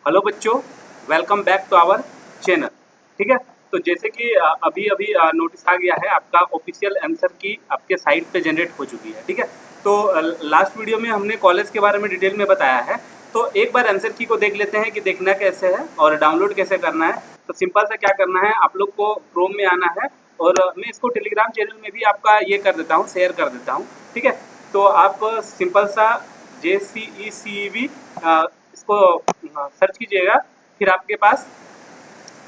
Hello बच्चों, welcome back to our channel. ठीक है, तो जैसे कि अभी अभी नोटिस आ गया है, आपका ऑफिशियल आंसर की आपके साइट पे जनरेट हो चुकी है। ठीक है, तो लास्ट वीडियो में हमने कॉलेज के बारे में डिटेल में बताया है, तो एक बार आंसर की को देख लेते हैं कि देखना कैसे है और डाउनलोड कैसे करना है। तो सिंपल सा क्या करना है, आप लोग को क्रोम में आना है और मैं इसको टेलीग्राम चैनल में भी आपका ये कर देता हूँ, शेयर कर देता हूँ। ठीक है, तो आप सिंपल सा JCECEB इसको सर्च कीजिएगा, फिर आपके पास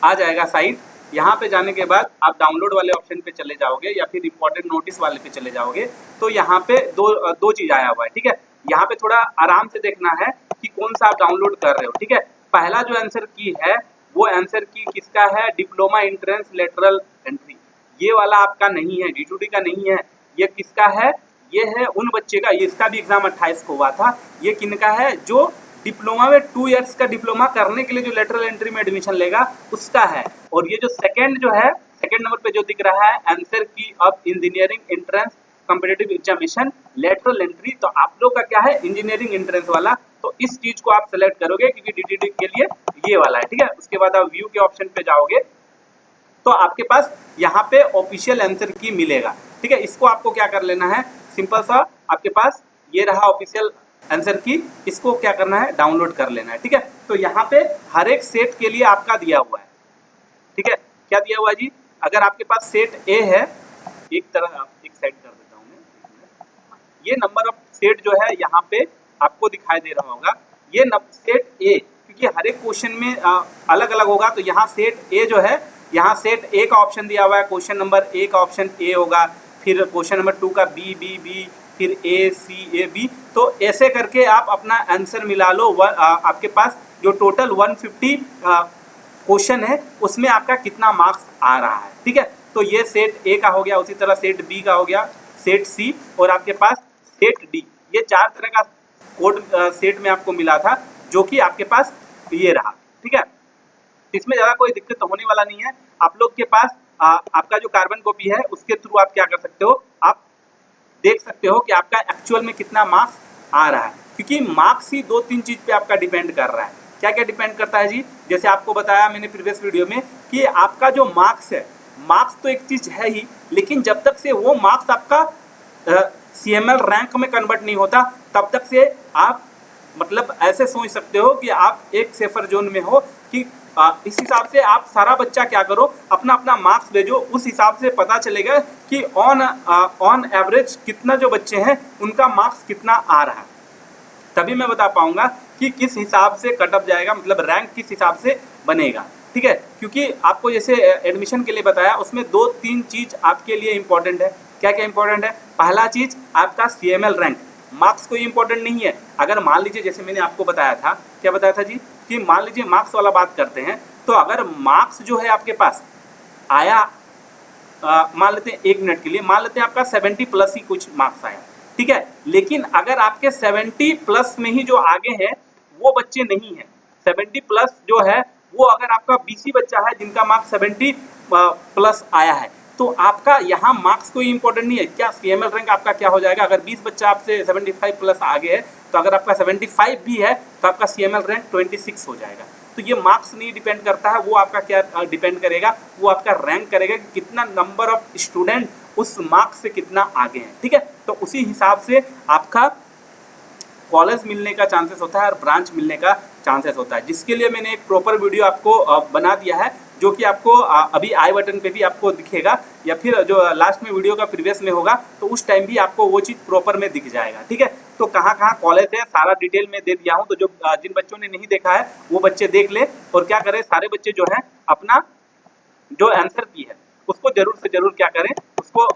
आ जाएगा साइट। यहाँ पे जाने के बाद आप डाउनलोड वाले ऑप्शन पे चले जाओगे या फिर इंपॉर्टेंट नोटिस वाले पे चले जाओगे, तो यहाँ पे दो चीज़ आया हुआ है। ठीक है, यहाँ पे थोड़ा आराम से देखना है कि कौन सा आप डाउनलोड कर रहे हो। ठीक है, पहला जो आंसर की है वो आंसर की किसका है, डिप्लोमा एंट्रेंस लेटरल एंट्री। ये वाला आपका नहीं है, D2D का नहीं है। ये किसका है, ये है उन बच्चे का, ये इसका भी एग्जाम 28 को हुआ था। ये किनका है, जो डिप्लोमा में 2 इयर्स का डिप्लोमा करने के लिए जो लेटरल एंट्री में एडमिशन लेगा उसका है। और ये जो सेकंड जो है, सेकंड नंबर पे जो दिख रहा है आंसर की of engineering entrance competitive examination lateral entry, तो आप लोग का क्या है, इंजीनियरिंग एंट्रेंस वाला। तो इस चीज को आप सेलेक्ट करोगे क्योंकि DTD के लिए ये वाला है। ठीक है, उसके बाद आप व्यू के ऑप्शन पे जाओगे तो आपके पास यहाँ पे ऑफिशियल आंसर की मिलेगा। ठीक है, इसको आपको क्या कर लेना है, सिंपल सा आपके पास ये रहा ऑफिशियल आंसर की, इसको क्या करना है, डाउनलोड कर लेना है। ठीक है, तो यहाँ पे हर एक सेट के लिए आपका दिया हुआ है। ठीक है, क्या दिया हुआ है जी, अगर आपके पास सेट ए है, एक साइड कर देता हूँ मैं, ये नंबर ऑफ सेट जो है यहाँ पे आपको दिखाई दे रहा होगा, ये सेट ए, क्योंकि हर एक क्वेश्चन में अलग अलग होगा। तो यहाँ सेट ए जो है, यहाँ सेट ए का ऑप्शन दिया हुआ है, क्वेश्चन नंबर ए का ऑप्शन ए होगा, फिर क्वेश्चन नंबर 2 का बी, फिर A, C, A, B। तो ऐसे करके आप अपना आंसर मिला लो। आपके पास जो टोटल 150 क्वेश्चन है उसमें आपका कितना मार्क्स आ रहा है। ठीक है, तो ये सेट ए का हो गया, उसी तरह सेट बी का हो गया, सेट सी और आपके पास सेट डी। ये 4 तरह का कोड सेट में आपको मिला था, जो कि आपके पास ये रहा। ठीक है, इसमें ज़्यादा कोई दिक्कत तो होने वाला नहीं है। आप लोग के पास आपका जो कार्बन कॉपी है उसके थ्रू आप क्या कर सकते हो, आप देख सकते हो कि आपका एक्चुअल में कितना मार्क्स आ रहा है, क्योंकि मार्क्स ही 2-3 चीज़ पे आपका डिपेंड कर रहा है। क्या क्या डिपेंड करता है जी, जैसे आपको बताया मैंने प्रीवियस वीडियो में कि आपका जो मार्क्स है, मार्क्स तो एक चीज़ है ही, लेकिन जब तक से वो मार्क्स आपका CML रैंक में कन्वर्ट नहीं होता तब तक से आप मतलब ऐसे सोच सकते हो कि आप एक सेफर जोन में हो कि इस हिसाब से आप सारा बच्चा क्या करो, अपना अपना मार्क्स भेजो, उस हिसाब से पता चलेगा कि ऑन एवरेज कितना जो बच्चे हैं उनका मार्क्स कितना आ रहा है। तभी मैं बता पाऊंगा कि किस हिसाब से कटअप जाएगा, मतलब रैंक किस हिसाब से बनेगा। ठीक है, क्योंकि आपको जैसे एडमिशन के लिए बताया उसमें 2-3 चीज़ आपके लिए इंपॉर्टेंट है। क्या क्या इंपॉर्टेंट है, पहला चीज़ आपका CML रैंक। मार्क्स कोई इंपॉर्टेंट नहीं है। अगर मान लीजिए जैसे मैंने आपको बताया था, क्या बताया था जी, कि मान लीजिए मार्क्स वाला बात करते हैं, तो अगर मार्क्स जो है आपके पास आया, मान लेते हैं 1 मिनट के लिए, मान लेते हैं आपका 70 प्लस ही कुछ मार्क्स आया। ठीक है, लेकिन अगर आपके 70 प्लस में ही जो आगे हैं वो बच्चे नहीं हैं, 70 प्लस जो है वो अगर आपका BC बच्चा है जिनका मार्क्स 70 प्लस आया है, तो आपका यहाँ मार्क्स कोई इंपॉर्टेंट नहीं है। क्या CML रैंक आपका क्या हो जाएगा, अगर 20 बच्चा आपसे 75 प्लस आगे है तो अगर आपका 75 भी है तो आपका CML रैंक 26 हो जाएगा। तो ये मार्क्स नहीं डिपेंड करता है, वो आपका क्या डिपेंड करेगा, वो आपका रैंक करेगा कि कितना नंबर ऑफ स्टूडेंट उस मार्क्स से कितना आगे हैं। ठीक है, तो उसी हिसाब से आपका कॉलेज मिलने का चांसेस होता है और ब्रांच मिलने का चांसेस होता है, जिसके लिए मैंने एक प्रॉपर वीडियो आपको बना दिया है, जो कि आपको अभी आई बटन पे भी आपको दिखेगा, या फिर जो लास्ट में वीडियो का प्रीवियस में होगा तो उस टाइम भी आपको वो चीज़ प्रॉपर में दिख जाएगा। ठीक है, तो कहाँ कहाँ कॉलेज है सारा डिटेल में दे दिया हूँ, तो जो जिन बच्चों ने नहीं देखा है वो बच्चे देख ले, और क्या करें, सारे बच्चे जो है अपना जो आंसर की है उसको जरूर से जरूर क्या करें, उसको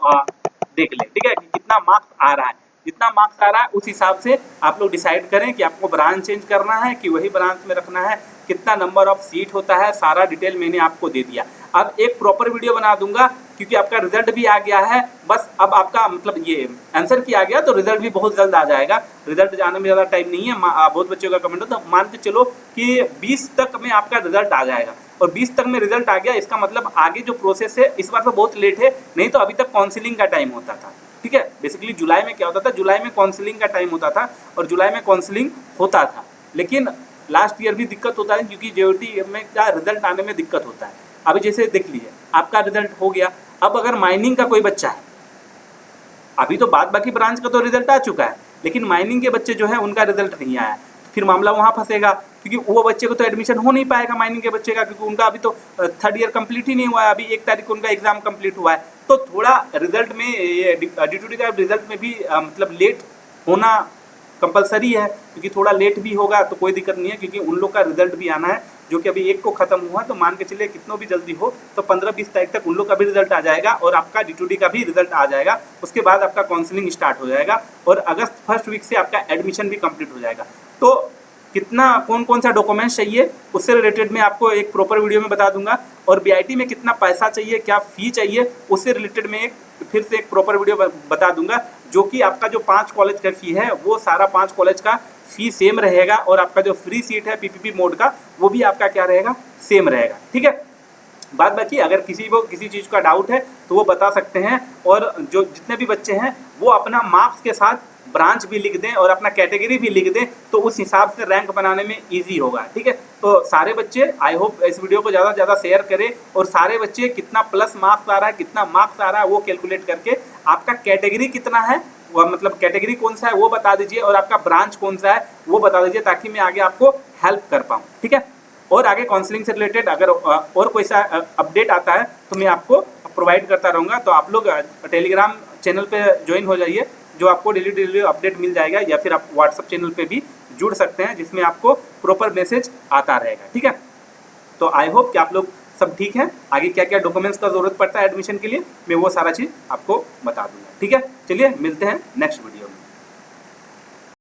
देख ले। ठीक है, कि कितना मार्क्स आ रहा है, जितना मार्क्स आ रहा है उस हिसाब से आप लोग डिसाइड करें कि आपको ब्रांच चेंज करना है कि वही ब्रांच में रखना है, कितना नंबर ऑफ सीट होता है, सारा डिटेल मैंने आपको दे दिया। अब एक प्रॉपर वीडियो बना दूंगा क्योंकि आपका रिजल्ट भी आ गया है, बस अब आपका मतलब ये आंसर की आ गया तो रिजल्ट भी बहुत जल्द आ जाएगा। रिजल्ट जाने में ज़्यादा टाइम नहीं है, बहुत बच्चों का कमेंट हो, तो मान के चलो कि 20 तक में आपका रिजल्ट आ जाएगा, और 20 तक में रिजल्ट आ गया, इसका मतलब आगे जो प्रोसेस है इस बार तो बहुत लेट है, नहीं तो अभी तक काउंसिलिंग का टाइम होता था। ठीक है, बेसिकली जुलाई में क्या होता था, जुलाई में काउंसिलिंग का टाइम होता था और जुलाई में काउंसिलिंग होता था, लेकिन लास्ट ईयर भी दिक्कत होता है क्योंकि जेईटी में का रिजल्ट आने में दिक्कत होता है। अभी जैसे देख लीजिए आपका रिजल्ट हो गया, अब अगर माइनिंग का कोई बच्चा है, अभी तो बाद बाकी ब्रांच का तो रिजल्ट आ चुका है, लेकिन माइनिंग के बच्चे जो है उनका रिजल्ट नहीं आया, फिर मामला वहाँ फंसेगा क्योंकि वो बच्चे को तो एडमिशन हो नहीं पाएगा माइनिंग के बच्चे का, क्योंकि उनका अभी तो थर्ड ईयर कंप्लीट ही नहीं हुआ है, अभी 1 तारीख को उनका एग्जाम कंप्लीट हुआ है। तो थोड़ा रिजल्ट में D2D का रिजल्ट में भी मतलब लेट होना कंपलसरी है, क्योंकि थोड़ा लेट भी होगा तो कोई दिक्कत नहीं है, क्योंकि उन लोग का रिजल्ट भी आना है, जो कि अभी 1 को खत्म हुआ है, तो मान के चलिए कितना भी जल्दी हो तो 15-20 तारीख तक उन लोग का भी रिजल्ट आ जाएगा और आपका D2D का भी रिजल्ट आ जाएगा। उसके बाद आपका काउंसलिंग स्टार्ट हो जाएगा और अगस्त फर्स्ट वीक से आपका एडमिशन भी कंप्लीट हो जाएगा। तो कितना कौन कौन सा डॉक्यूमेंट्स चाहिए उससे रिलेटेड मैं आपको एक प्रॉपर वीडियो में बता दूंगा, और बीआईटी में कितना पैसा चाहिए, क्या फी चाहिए, उससे रिलेटेड मैं फिर से एक प्रॉपर वीडियो बता दूंगा, जो कि आपका जो 5 कॉलेज का फी है वो सारा 5 कॉलेज का फी सेम रहेगा, और आपका जो फ्री सीट है पीपीपी मोड का वो भी आपका क्या रहेगा, सेम रहेगा। ठीक है, बाद बाकी अगर किसी को किसी चीज़ का डाउट है तो वो बता सकते हैं, और जो जितने भी बच्चे हैं वो अपना मार्क्स के साथ ब्रांच भी लिख दें और अपना कैटेगरी भी लिख दें, तो उस हिसाब से रैंक बनाने में इजी होगा। ठीक है, तो सारे बच्चे आई होप इस वीडियो को ज़्यादा से ज़्यादा शेयर करें, और सारे बच्चे कितना प्लस मार्क्स आ रहा है, कितना मार्क्स आ रहा है वो कैलकुलेट करके आपका कैटेगरी कितना है, वो मतलब कैटेगरी कौन सा है वो बता दीजिए, और आपका ब्रांच कौन सा है वो बता दीजिए, ताकि मैं आगे आपको हेल्प कर पाऊँ। ठीक है, और आगे काउंसलिंग से रिलेटेड अगर और कोई सा अपडेट आता है तो मैं आपको प्रोवाइड करता रहूँगा। तो आप लोग टेलीग्राम चैनल पे ज्वाइन हो जाइए, जो आपको डेली अपडेट मिल जाएगा, या फिर आप व्हाट्सअप चैनल पे भी जुड़ सकते हैं, जिसमें आपको प्रॉपर मैसेज आता रहेगा। ठीक है, तो आई होप कि आप लोग सब ठीक हैं। आगे क्या क्या डॉक्यूमेंट्स का ज़रूरत पड़ता है एडमिशन के लिए, मैं वो सारा चीज़ आपको बता दूंगा। ठीक है, चलिए मिलते हैं नेक्स्ट वीडियो में।